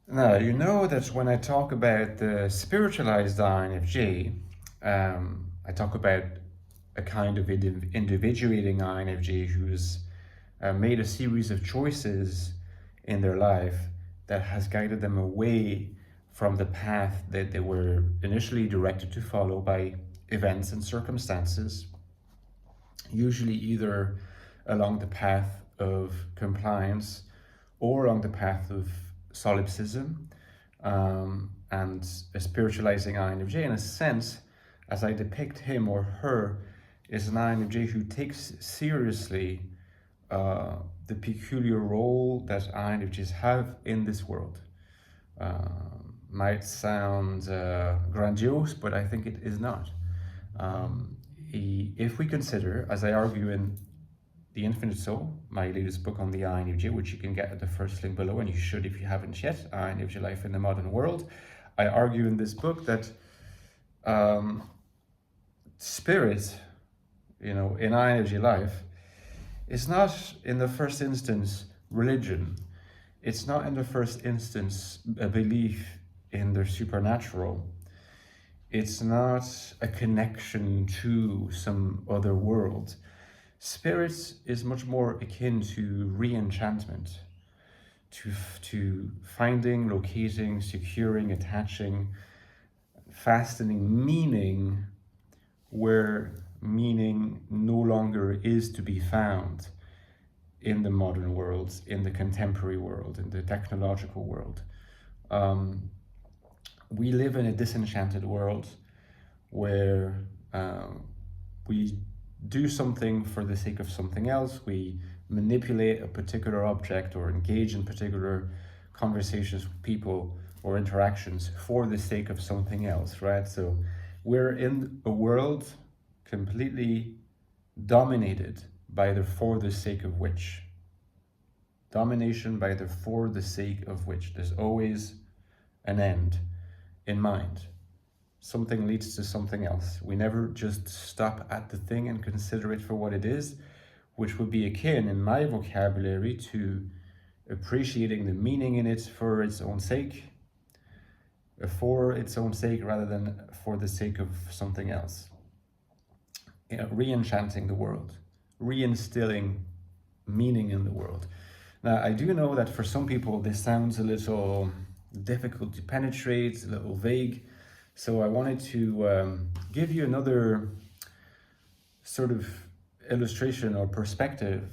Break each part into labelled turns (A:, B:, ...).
A: Now, you know that when I talk about the spiritualized INFJ, I talk about a kind of individuating INFJ who's made a series of choices in their life that has guided them away from the path that they were initially directed to follow by events and circumstances, usually either along the path of compliance or along the path of solipsism, and a spiritualizing INFJ, in a sense, as I depict him or her, is an INFJ who takes seriously the peculiar role that INFJs have in this world. Might sound grandiose, but I think it is not. If we consider, as I argue in The Infinite Soul, my latest book on the INFJ, which you can get at the first link below, and you should if you haven't yet, INFJ Life in the Modern World, I argue in this book that spirit, in INFJ life, is not in the first instance religion. It's not in the first instance a belief in the supernatural. It's not a connection to some other world. Spirit is much more akin to re-enchantment, to finding, locating, securing, attaching, fastening meaning where meaning no longer is to be found in the modern world, in the contemporary world, in the technological world. We live in a disenchanted world where we do something for the sake of something else. We manipulate a particular object or engage in particular conversations with people or interactions for the sake of something else, right? So we're in a world completely dominated by the for the sake of which. Domination by the for the sake of which. There's always an end in mind. Something leads to something else. We never just stop at the thing and consider it for what it is, which would be akin, in my vocabulary, to appreciating the meaning in it for its own sake, rather than for the sake of something else. Re-enchanting the world, reinstilling meaning in the world. Now, I do know that for some people this sounds a little difficult to penetrate, a little vague, so I wanted to give you another sort of illustration or perspective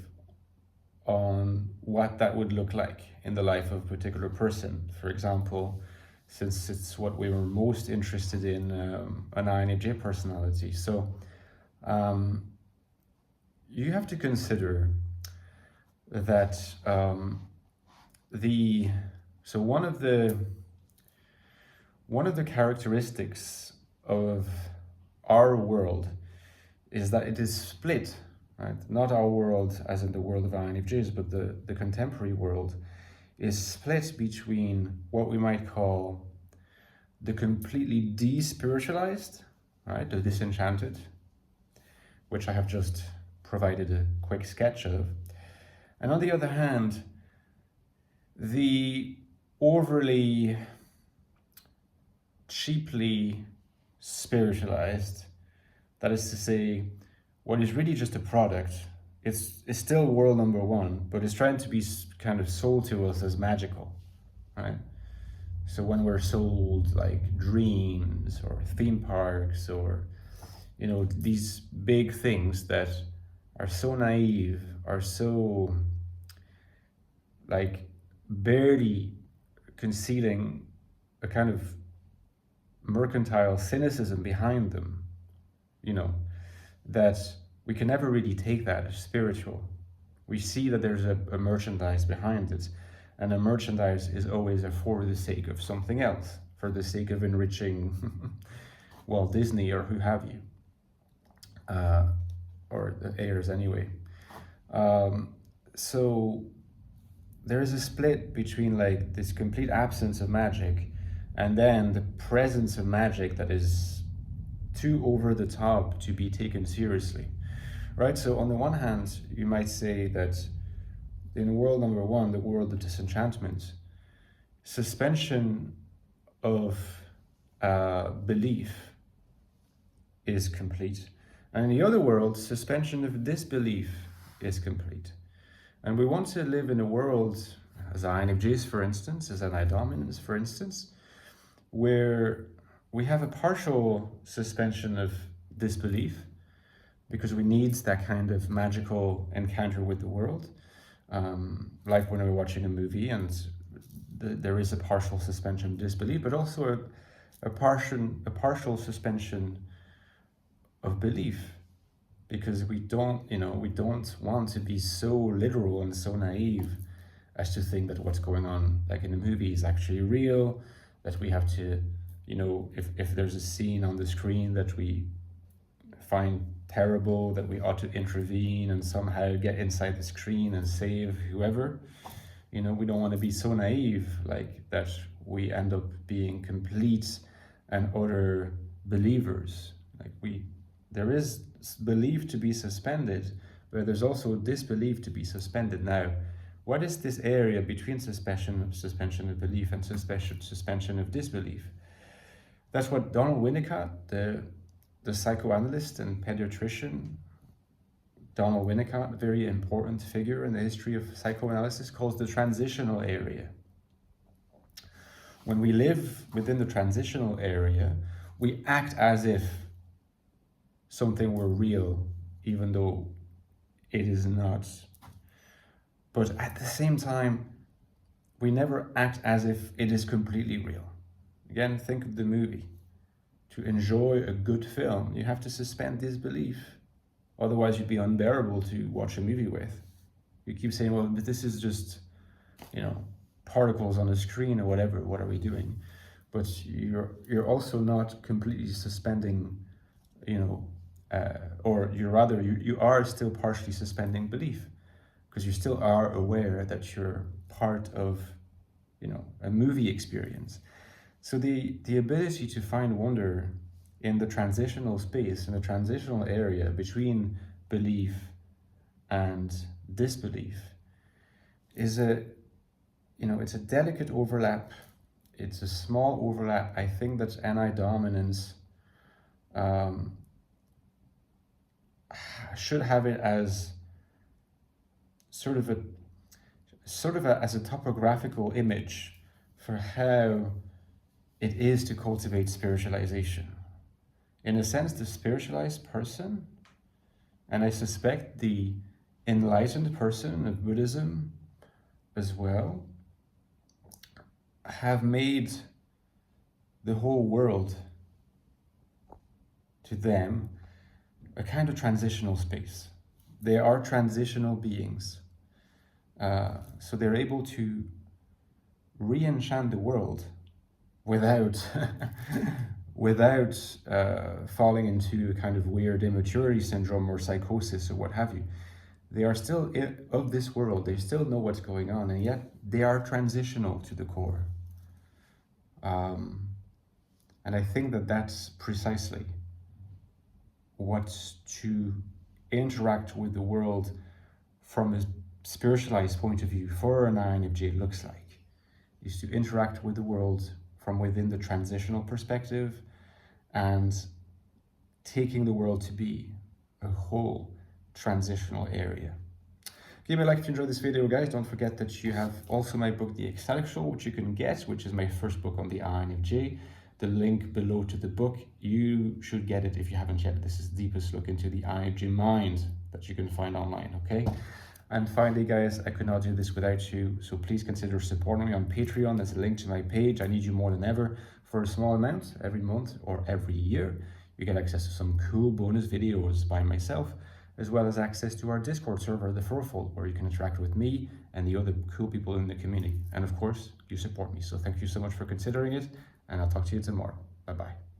A: on what that would look like in the life of a particular person. For example, since it's what we were most interested in, an INFJ personality. So you have to consider that one of the characteristics of our world is that it is split, right? Not our world as in the world of INFJs, but the contemporary world is split between what we might call the completely despiritualized, right? The disenchanted, which I have just provided a quick sketch of. And on the other hand, the overly cheaply spiritualized, that is to say, what is really just a product. It's still world number one, but it's trying to be kind of sold to us as magical, right? So when we're sold like dreams or theme parks or, these big things that are so naive, are so like barely concealing a kind of mercantile cynicism behind them, that we can never really take that as spiritual. We see that there's a merchandise behind it, and a merchandise is always for the sake of something else, for the sake of enriching Walt Disney or who have you, or the heirs anyway. So there is a split between like this complete absence of magic and then the presence of magic that is too over the top to be taken seriously, right? So on the one hand, you might say that in world number one, the world of disenchantment, suspension of belief is complete. And in the other world, suspension of disbelief is complete. And we want to live in a world, as INFJs, for instance, as anti-dominance, for instance, where we have a partial suspension of disbelief because we need that kind of magical encounter with the world. Like when we're watching a movie and there is a partial suspension of disbelief, but also a partial suspension of belief, because we don't want to be so literal and so naive as to think that what's going on, like in the movie, is actually real, that we have to, if there's a scene on the screen that we find terrible, that we ought to intervene and somehow get inside the screen and save whoever. We don't want to be so naive like that we end up being complete and utter believers. There is belief to be suspended, but there's also disbelief to be suspended. Now, what is this area between suspension of belief and suspension of disbelief? That's what Donald Winnicott, the psychoanalyst and pediatrician, Donald Winnicott, a very important figure in the history of psychoanalysis, calls the transitional area. When we live within the transitional area, we act as if something were real, even though it is not. But at the same time, we never act as if it is completely real. Again, think of the movie. To enjoy a good film, you have to suspend disbelief. Otherwise, you'd be unbearable to watch a movie with. You keep saying, well, but this is just, particles on a screen or whatever. What are we doing? But you're also not completely suspending, or you are still partially suspending belief, because you still are aware that you're part of, a movie experience. So the ability to find wonder in the transitional space, in the transitional area between belief and disbelief, is it's a delicate overlap. It's a small overlap. I think that anti-dominance should have it as sort of as a topographical image for how it is to cultivate spiritualization. In a sense, the spiritualized person, and I suspect the enlightened person of Buddhism as well, have made the whole world, to them, a kind of transitional space. They are transitional beings. So they're able to re-enchant the world without falling into a kind of weird immaturity syndrome or psychosis or what have you. They are still of this world. They still know what's going on, and yet they are transitional to the core. And I think that that's precisely what to interact with the world from a spiritualized point of view for an INFJ looks like, is to interact with the world from within the transitional perspective and taking the world to be a whole transitional area. Give me a like if you enjoyed this video, guys. Don't forget that you have also my book, The Ecstatic Show, which you can get, which is my first book on the INFJ. The link below to the book, you should get it if you haven't yet. This is the deepest look into the INFJ mind that you can find online, okay? And finally, guys, I could not do this without you, so please consider supporting me on Patreon. There's a link to my page. I need you more than ever. For a small amount, every month or every year, you get access to some cool bonus videos by myself, as well as access to our Discord server, The Furful, where you can interact with me and the other cool people in the community. And of course, you support me. So thank you so much for considering it, and I'll talk to you tomorrow. Bye-bye.